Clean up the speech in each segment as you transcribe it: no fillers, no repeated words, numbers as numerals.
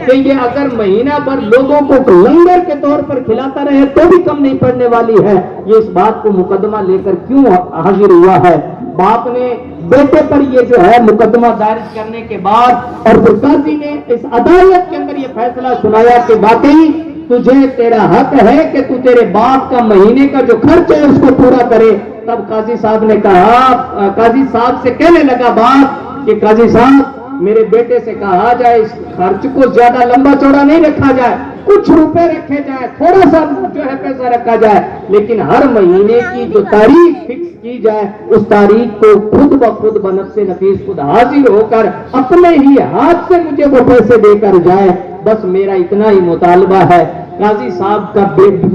کہ یہ اگر مہینہ بھر لوگوں کو لنگر کے طور پر کھلاتا رہے تو بھی کم نہیں پڑنے والی ہے. یہ اس بات کو مقدمہ لے کر کیوں حاضر ہوا ہے؟ باپ نے بیٹے پر یہ جو ہے مقدمہ درج کرنے کے بعد اور پھر قاضی نے اس عدالت کے اندر یہ فیصلہ سنایا کہ واقعی تجھے تیرا حق ہے کہ تو تیرے باپ کا مہینے کا جو خرچ ہے اس کو پورا کرے. تب قاضی صاحب نے کہا، قاضی صاحب سے کہنے لگا باپ کہ قاضی صاحب میرے بیٹے سے کہا جائے اس خرچ کو زیادہ لمبا چوڑا نہیں رکھا جائے، کچھ روپے رکھے جائے، تھوڑا سا جو ہے پیسہ رکھا جائے، لیکن ہر مہینے کی جو تاریخ فکس کی جائے اس تاریخ کو خود بخود بنفس نفیس خود حاضر ہو کر اپنے ہی ہاتھ سے مجھے وہ پیسے دے کر جائے. بس میرا اتنا ہی مطالبہ ہے. قاضی صاحب کا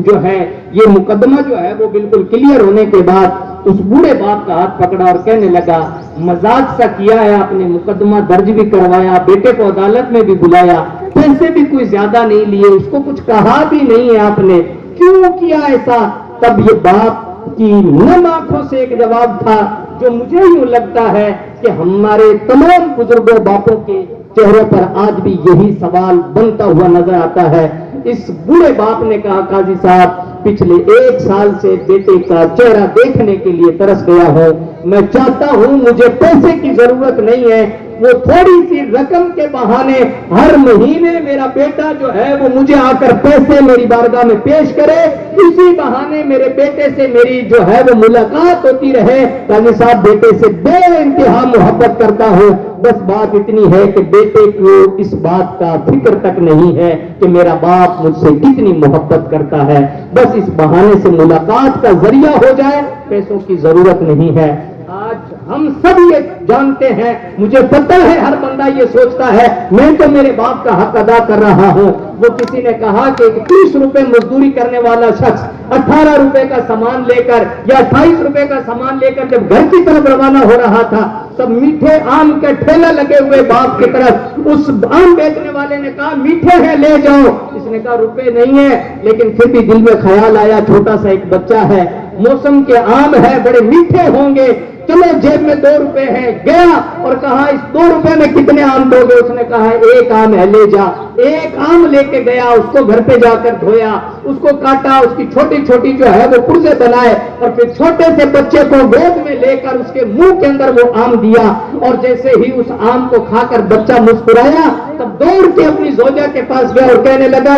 جو ہے یہ مقدمہ جو ہے وہ بالکل کلیئر ہونے کے بعد اس بوڑھے باپ کا ہاتھ پکڑا اور کہنے لگا مزاج سا کیا ہے آپ نے، مقدمہ درج بھی کروایا، بیٹے کو عدالت میں بھی بلایا، پیسے بھی کوئی زیادہ نہیں لیے، اس کو کچھ کہا بھی نہیں ہے آپ نے، کیوں کیا ایسا؟ تب یہ باپ کی نم آنکھوں سے ایک جواب تھا جو مجھے یوں لگتا ہے کہ ہمارے تمام بزرگوں باپوں کے چہروں پر آج بھی یہی سوال بنتا ہوا نظر آتا ہے. اس بوڑھے باپ نے کہا قاضی صاحب پچھلے 1 سال سے بیٹے کا چہرہ دیکھنے کے لیے ترس گیا ہوں، میں چاہتا ہوں مجھے پیسے کی ضرورت نہیں ہے، وہ تھوڑی سی رقم کے بہانے ہر مہینے میرا بیٹا جو ہے وہ مجھے آ کر پیسے میری بارگاہ میں پیش کرے، اسی بہانے میرے بیٹے سے میری جو ہے وہ ملاقات ہوتی رہے. قاضی صاحب بیٹے سے بے انتہا محبت کرتا ہوں، بس بات اتنی ہے کہ بیٹے کو اس بات کا فکر تک نہیں ہے کہ میرا باپ مجھ سے کتنی محبت کرتا ہے، بس اس بہانے سے ملاقات کا ذریعہ ہو جائے، پیسوں کی ضرورت نہیں ہے. آج ہم سب یہ جانتے ہیں، مجھے پتہ ہے ہر بندہ یہ سوچتا ہے میں تو میرے باپ کا حق ادا کر رہا ہوں. وہ کسی نے کہا کہ 30 روپے مزدوری کرنے والا شخص 18 روپے کا سامان لے کر یا 28 روپے کا سامان لے کر جب گھر کی طرف روانہ ہو رہا تھا تب میٹھے آم کے ٹھیلے لگے ہوئے باپ کی طرف اس آم بیچنے والے نے کہا میٹھے ہیں لے جاؤ. اس نے کہا روپے نہیں ہے، لیکن پھر بھی دل میں خیال آیا چھوٹا سا ایک بچہ ہے، موسم کے آم ہے، بڑے میٹھے ہوں گے، چلو جیب میں 2 روپے ہیں. گیا اور کہا اس 2 روپے میں کتنے آم دو گے؟ اس نے کہا 1 آم ہے لے جا. 1 آم لے کے گیا، اس کو گھر پہ جا کر دھویا، اس کو کاٹا، اس کی چھوٹی چھوٹی جو ہے وہ پرزے بنائے اور پھر چھوٹے سے بچے کو گود میں لے کر اس کے منہ کے اندر وہ آم دیا. اور جیسے ہی اس آم کو کھا کر بچہ مسکرایا تب دوڑ کے اپنی زوجہ کے پاس گیا اور کہنے لگا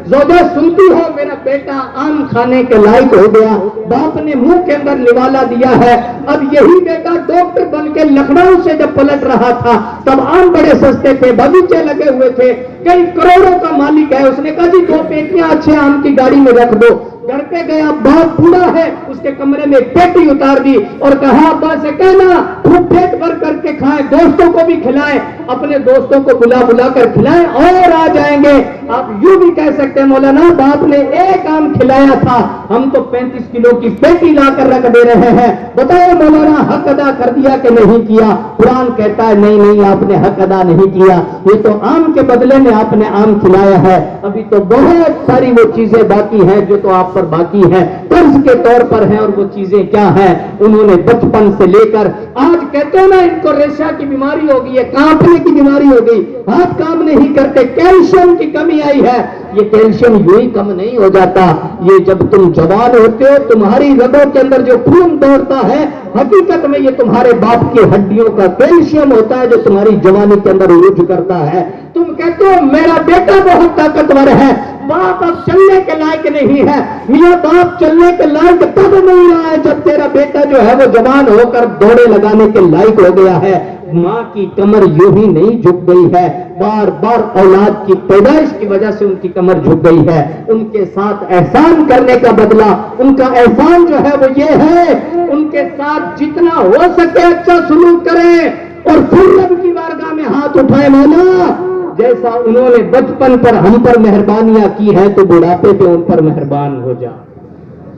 زوجہ سنتی ہو میرا بیٹا آم کھانے کے لائق ہو گیا، باپ نے منہ کے اندر نوالا دیا ہے. اب یہی بیٹا ڈاکٹر بن کے لکھنؤ سے جب پلٹ رہا تھا تب آم بڑے سستے تھے، باغیچے لگے ہوئے تھے، کئی کروڑوں کا مالک ہے. اس نے کہا جی 2 پیٹیاں اچھے آم کی گاڑی میں رکھ دو. گھر پہ گیا، باپ بوڑھا ہے، اس کے کمرے میں پیٹی اتار دی اور کہا ابا سے کہنا خوب پیٹ بھر کر کے کھائے، دوستوں کو بھی کھلائے، اپنے دوستوں کو بلا کر کھلائیں اور آ جائیں گے. آپ یوں بھی کہہ سکتے ہیں مولانا باپ نے 1 آم کھلایا تھا، ہم تو 35 کلو کی پیٹی لا کر رکھ دے رہے ہیں. بتاؤ مولانا حق ادا کر دیا کہ نہیں کیا؟ قرآن کہتا ہے نہیں آپ نے حق ادا نہیں کیا، یہ تو آم کے بدلے میں آپ نے آم کھلایا ہے. ابھی تو بہت ساری وہ چیزیں باقی ہیں جو تو آپ پر باقی ہے، قرض کے طور پر ہیں. اور وہ چیزیں کیا ہیں؟ انہوں نے بچپن سے لے کر آج کہتے ہیں نا ان کو ریشہ کی بیماری ہو گئی ہے، کانپنے کی بیماری ہو گئی، ہاتھ کام نہیں کرتے، کیلشیم کی کمی آئی ہے. یہ کیلشیم یوں ہی کم نہیں ہو جاتا، یہ جب تم جوان ہوتے ہو تمہاری رگوں کے اندر جو خون دوڑتا ہے حقیقت میں یہ تمہارے باپ کی ہڈیوں کا کیلشیم ہوتا ہے جو تمہاری جوانی کے اندر عروج کرتا ہے. تم کہتے ہو میرا بیٹا بہت طاقتور ہے، باپ اب چلنے کے لائق نہیں ہے. میاں باپ چلنے کے لائق تب نہیں رہا ہے جب تیرا بیٹا جو ہے وہ جوان ہو کر دوڑے لگانے کے لائق ہو گیا ہے. ماں کی کمر یوں ہی نہیں جھک گئی ہے، بار بار اولاد کی پیدائش کی وجہ سے ان کی کمر جھک گئی ہے. ان کے ساتھ احسان کرنے کا بدلہ، ان کا احسان جو ہے وہ یہ ہے ان کے ساتھ جتنا ہو سکے اچھا سلوک کریں اور پھر رب کی بارگاہ میں ہاتھ اٹھائے مولا جیسا انہوں نے بچپن پر ہم پر مہربانیاں کی ہے تو بڑھاپے پہ ان پر مہربان ہو جا،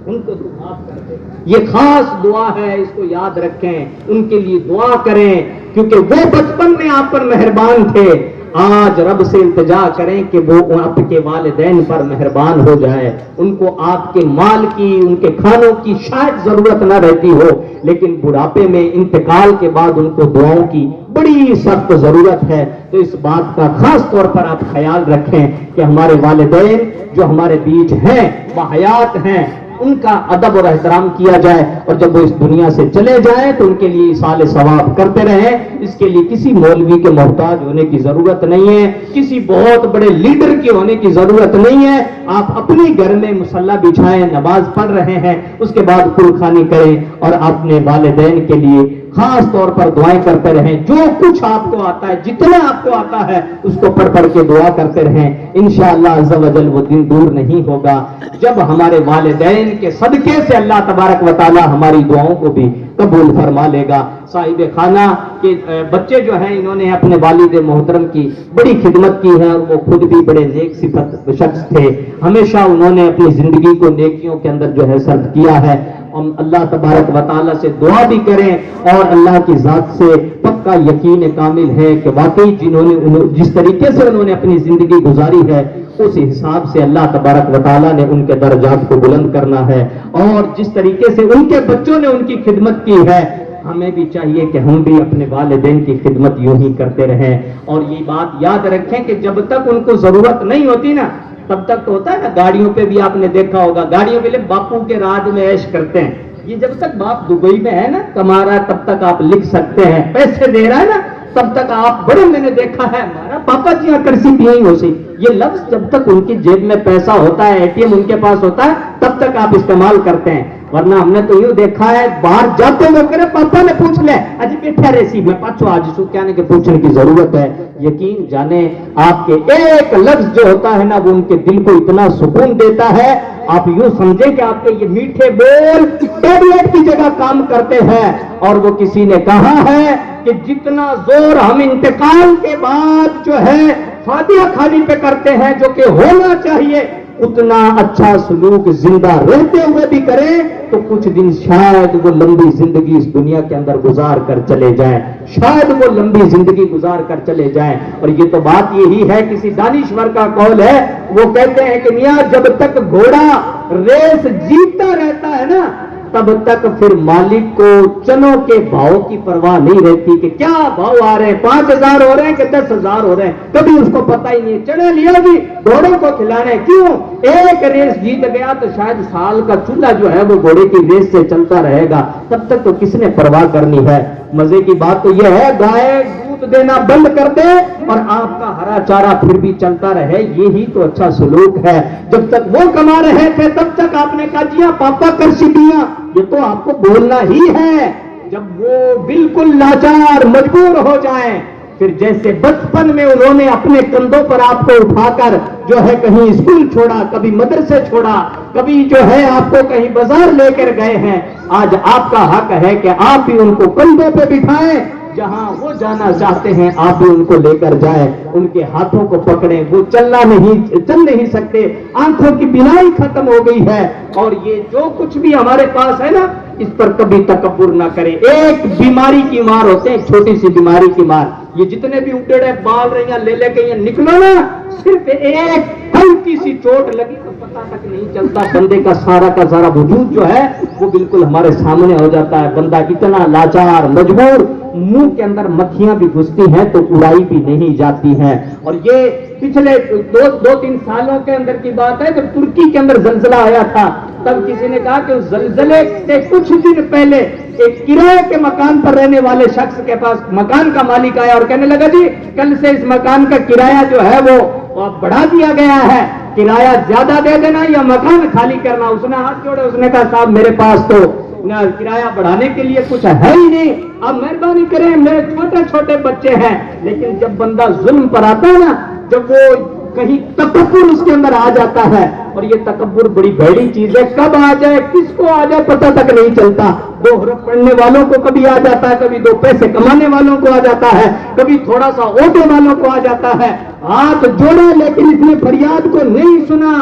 ان کو تو معاف کر دے. یہ خاص دعا ہے، اس کو یاد رکھیں، ان کے لیے دعا کریں کیونکہ وہ بچپن میں آپ پر مہربان تھے. آج رب سے التجا کریں کہ وہ آپ کے والدین پر مہربان ہو جائے. ان کو آپ کے مال کی، ان کے کھانوں کی شاید ضرورت نہ رہتی ہو، لیکن بڑھاپے میں انتقال کے بعد ان کو دعاؤں کی بڑی سخت ضرورت ہے. تو اس بات کا خاص طور پر آپ خیال رکھیں کہ ہمارے والدین جو ہمارے بیچ ہیں، باحیات ہیں، ان کا ادب اور احترام کیا جائے، اور جب وہ اس دنیا سے چلے جائیں تو ان کے لیے ایصال ثواب کرتے رہیں. اس کے لیے کسی مولوی کے محتاج ہونے کی ضرورت نہیں ہے، کسی بہت بڑے لیڈر کی ہونے کی ضرورت نہیں ہے. آپ اپنے گھر میں مصلی بچھائیں، نماز پڑھ رہے ہیں، اس کے بعد قرخانی کریں اور اپنے والدین کے لیے خاص طور پر دعائیں کرتے رہیں. جو کچھ آپ کو آتا ہے، جتنا آپ کو آتا ہے، اس کو پڑھ پڑھ کے دعا کرتے رہیں. انشاءاللہ عز و جل وہ دن دور نہیں ہوگا جب ہمارے والدین کے صدقے سے اللہ تبارک و تعالی ہماری دعاؤں کو بھی قبول فرما لے گا. صاحب خانہ کے بچے جو ہیں، انہوں نے اپنے والد محترم کی بڑی خدمت کی ہے، اور وہ خود بھی بڑے نیک صفت شخص تھے. ہمیشہ انہوں نے اپنی زندگی کو نیکیوں کے اندر جو ہے صرف کیا ہے. ہم اللہ تبارک و تعالیٰ سے دعا بھی کریں، اور اللہ کی ذات سے پکا یقین کامل ہے کہ واقعی جس طریقے سے انہوں نے اپنی زندگی گزاری ہے، اس حساب سے اللہ تبارک و تعالیٰ نے ان کے درجات کو بلند کرنا ہے. اور جس طریقے سے ان کے بچوں نے ان کی خدمت کی ہے، ہمیں بھی چاہیے کہ ہم بھی اپنے والدین کی خدمت یوں ہی کرتے رہیں. اور یہ بات یاد رکھیں کہ جب تک ان کو ضرورت نہیں ہوتی نا، تب تک تو ہوتا ہے نا، گاڑیوں پہ بھی آپ نے دیکھا ہوگا، گاڑیوں پہ باپو کے راج میں عیش کرتے ہیں. یہ جب تک باپ دبئی میں ہے نا، کما رہا ہے، تب تک آپ لکھ سکتے ہیں. پیسے دے رہا ہے نا، تب تک آپ بڑے، میں نے دیکھا ہے ہمارا پاپا جی یہاں کرسی پی ہی ہو سی. یہ لفظ جب تک ان کی جیب میں پیسہ ہوتا ہے، ATM ان کے پاس ہوتا ہے، تب تک آپ استعمال کرتے ہیں. ورنہ ہم نے تو یوں دیکھا ہے، باہر جاتے ہوئے کرے پاپا نے پوچھ لے اجی بیٹھا رہی میں پاچو آج سو کیا کہ پوچھنے کی ضرورت ہے. یقین جانے آپ کے ایک لفظ جو ہوتا ہے نا، وہ ان کے دل کو اتنا سکون دیتا ہے. آپ یوں سمجھیں کہ آپ کے یہ میٹھے بول ٹیبلٹ کی جگہ کام کرتے ہیں. اور وہ کسی نے کہا ہے کہ جتنا زور ہم انتقال کے بعد جو ہے فاتحہ خانی پہ کرتے ہیں، جو کہ ہونا چاہیے، اتنا اچھا سلوک زندہ رہتے ہوئے بھی کریں تو کچھ دن شاید وہ لمبی زندگی اس دنیا کے اندر گزار کر چلے جائیں، شاید وہ لمبی زندگی گزار کر چلے جائیں. اور یہ تو بات یہی ہے، کسی دانشور کا قول ہے، وہ کہتے ہیں کہ میاں جب تک گھوڑا ریس جیتتا رہتا ہے نا، تب تک پھر مالک کو چنوں کے بھاؤ کی پرواہ نہیں رہتی کہ کیا بھاؤ آ رہے ہیں، 5,000 ہو رہے ہیں کہ 10,000 ہو رہے ہیں، کبھی اس کو پتہ ہی نہیں. چنے لیا جی گھوڑوں کو کھلانے، کیوں؟ ایک ریس جیت گیا تو شاید سال کا چولہا جو ہے وہ گھوڑے کی ریس سے چلتا رہے گا، تب تک تو کس نے پرواہ کرنی ہے. مزے کی بات تو یہ ہے، گائے دودھ دینا بند کر دے اور آپ کا ہرا چارہ پھر بھی چلتا رہے، یہی تو اچھا سلوک ہے. جب تک وہ کما رہے تھے تب تک آپ نے کہا جی ہاں پاپا کرسی دیا، یہ تو آپ کو بولنا ہی ہے. جب وہ بالکل لاچار مجبور ہو جائیں، پھر جیسے بچپن میں انہوں نے اپنے کندھوں پر آپ کو اٹھا کر جو ہے کہیں اسکول چھوڑا، کبھی مدرسے چھوڑا، کبھی جو ہے آپ کو کہیں بازار لے کر گئے ہیں، آج آپ کا حق ہے کہ آپ بھی ان کو کندھوں پہ بٹھائیں، جہاں وہ جانا چاہتے ہیں آپ بھی ان کو لے کر جائیں، ان کے ہاتھوں کو پکڑیں. وہ چل نہیں سکتے، آنکھوں کی بینائی ختم ہو گئی ہے. اور یہ جو کچھ بھی ہمارے پاس ہے نا، اس پر کبھی تکبر نہ کریں. ایک بیماری کی مار ہوتے ہیں، چھوٹی سی بیماری کی مار. یہ جتنے بھی اٹڑے بال رہی ہیں لے کے یہ نکلو نا، صرف ایک ہلکی سی چوٹ لگی تو پتہ تک نہیں چلتا، بندے کا سارا وجود جو ہے وہ بالکل ہمارے سامنے ہو جاتا ہے. بندہ اتنا لاچار مجبور، منہ کے اندر مکھیاں بھی گھستی ہیں تو اڑائی بھی نہیں جاتی ہیں. اور یہ پچھلے 2-3 سالوں کے اندر کی بات ہے، جب ترکی کے اندر زلزلہ آیا تھا، تب کسی نے کہا کہ اس زلزلے سے کچھ دن پہلے ایک کرائے کے مکان پر رہنے والے شخص کے پاس مکان کا مالک آیا اور کہنے لگا جی کل سے اس مکان کا کرایہ جو ہے وہ بڑھا دیا گیا ہے، کرایہ زیادہ دے دینا یا مکان خالی کرنا. اس نے ہاتھ جوڑے، اس نے کہا صاحب میرے پاس تو کرایہ بڑھانے کے لیے کچھ ہے ہی نہیں، اب مہربانی کریں، میرے چھوٹے بچے ہیں. لیکن جب بندہ ظلم پر آتا ہے نا، جب وہ کہیں تکبر اس کے اندر آ جاتا ہے، اور یہ تکبر بڑی بھیڑی چیز ہے، کب آ جائے کس کو آ جائے پتہ تک نہیں چلتا. 2 حرف پڑھنے والوں کو کبھی آ جاتا ہے، کبھی 2 پیسے کمانے والوں کو آ جاتا ہے، کبھی تھوڑا سا عہدے والوں کو آ جاتا ہے. ہاتھ جوڑے لیکن اس نے فریاد کو نہیں سنا.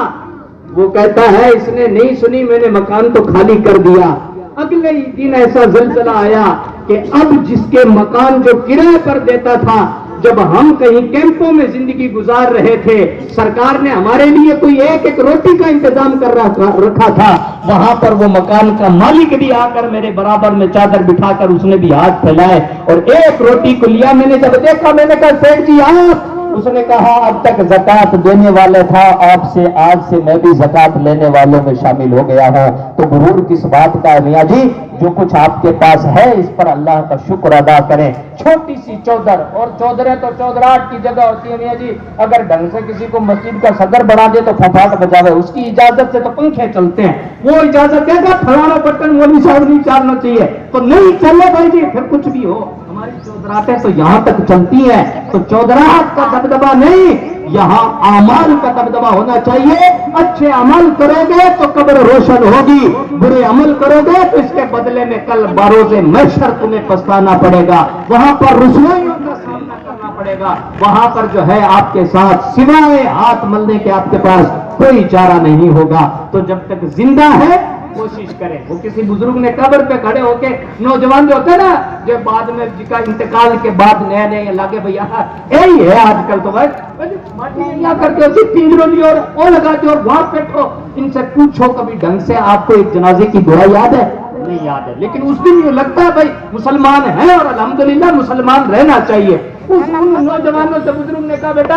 وہ کہتا ہے اس نے نہیں سنی، میں نے مکان تو خالی کر دیا. اگلے ہی دن ایسا زلزلہ آیا کہ اب جس کے مکان جو کرائے پر دیتا تھا جب ہم کہیں کیمپوں میں زندگی گزار رہے تھے، سرکار نے ہمارے لیے کوئی ایک روٹی کا انتظام کر رکھا تھا، وہاں پر وہ مکان کا مالک بھی آ کر میرے برابر میں چادر بٹھا کر اس نے بھی ہاتھ پھیلائے اور ایک روٹی کو لیا۔ میں نے جب دیکھا میں نے کہا سیٹھ جی آپ، اس نے کہا اب تک زکات دینے والا تھا، آج سے میں بھی زکات لینے والوں میں شامل ہو گیا ہوں۔ تو غرور کس بات کا ہے میاں جی؟ جو کچھ آپ کے پاس ہے اس پر اللہ کا شکر ادا کریں۔ چھوٹی سی چودر، اور چودریں تو چودراہٹ کی جگہ ہوتی ہے میاں جی، اگر ڈھنگ سے کسی کو مسجد کا صدر بنا دے تو پھپھاٹ بجاوے، اس کی اجازت سے تو پنکھے چلتے ہیں، وہ اجازت دے گا فلانا بٹن مولوی صاحب نہیں چالنا چاہیے تو نہیں چلے بھائی جی، پھر کچھ بھی ہو ہماری چودراہٹیں تو یہاں تک چلتی ہیں۔ تو چودراہٹ کا دبدبا نہیں، یہاں اعمال کا دبدبا ہونا چاہیے۔ اچھے عمل کرو گے تو قبر روشن ہوگی، برے عمل کرو گے تو اس کے بدلے میں کل بروز محشر تمہیں پچھتانا پڑے گا، وہاں پر رسوائیوں کا سامنا کرنا پڑے گا، وہاں پر جو ہے آپ کے ساتھ سوائے ہاتھ ملنے کے آپ کے پاس کوئی چارہ نہیں ہوگا۔ تو جب تک زندہ ہے کوشش کریں۔ وہ کسی بزرگ نے قبر پہ کھڑے ہو کے، نوجوان جو ہوتے ہیں نا، جو بعد میں جن کا انتقال کے بعد نئے نئے لگے بھیا یہی ہے آج کل تو بھائی کیا کرتے ہو پنجروں لی اور وہ لگاتے اور وہاں بیٹھو، ان سے پوچھو کبھی ڈھنگ سے آپ کو ایک جنازے کی دعا یاد ہے؟ نہیں یاد ہے، لیکن اس دن یہ لگتا ہے بھائی مسلمان ہیں اور الحمدللہ مسلمان رہنا چاہیے۔ اس نوجوانوں سے بزرگ نے کہا بیٹا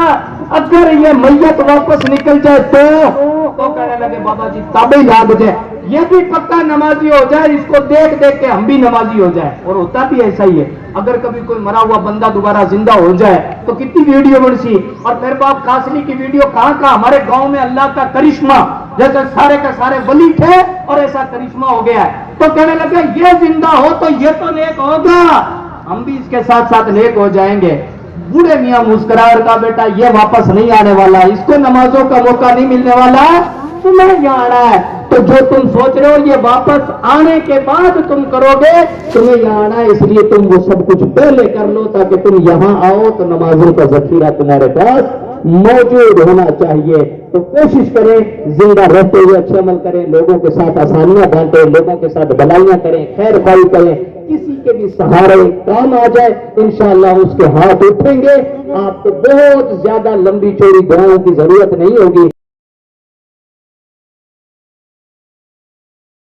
اگر یہ میت واپس نکل جائے تو کہنے لگے بابا جی تابے یاد ہو جائے، یہ بھی پکا نمازی ہو جائے، اس کو دیکھ دیکھ کے ہم بھی نمازی ہو جائے۔ اور ہوتا بھی ایسا ہی ہے، اگر کبھی کوئی مرا ہوا بندہ دوبارہ زندہ ہو جائے تو کتنی ویڈیو بن سی، اور پھر باپ قاسلی کی ویڈیو کہاں کہاں۔ ہمارے گاؤں میں اللہ کا کرشمہ، جیسے سارے کے سارے ولی تھے اور ایسا کرشمہ ہو گیا ہے، تو کہنے لگے یہ زندہ ہو تو یہ تو نیک ہوگا، ہم بھی اس کے ساتھ ساتھ نیک ہو جائیں گے۔ بوڑھے میاں مسکرا کا بیٹا یہ واپس نہیں آنے والا، اس کو نمازوں کا موقع نہیں ملنے والا، تمہیں یہاں آنا ہے۔ تو جو تم سوچ رہے ہو یہ واپس آنے کے بعد تم کرو گے، تمہیں یہاں آنا ہے، اس لیے تم وہ سب کچھ پہلے کر لو تاکہ تم یہاں آؤ تو نمازوں کا ذخیرہ تمہارے پاس موجود ہونا چاہیے۔ تو کوشش کریں زندہ رہتے ہوئے اچھے عمل کریں، لوگوں کے ساتھ آسانیاں بانٹیں، لوگوں کے ساتھ بھلائیاں کریں، خیر خواہی کریں، کسی کے بھی سہارے کام آ جائے انشاءاللہ اس کے ہاتھ اٹھیں گے۔ آپ کو بہت زیادہ لمبی چوڑی دعاؤں کی ضرورت نہیں ہوگی۔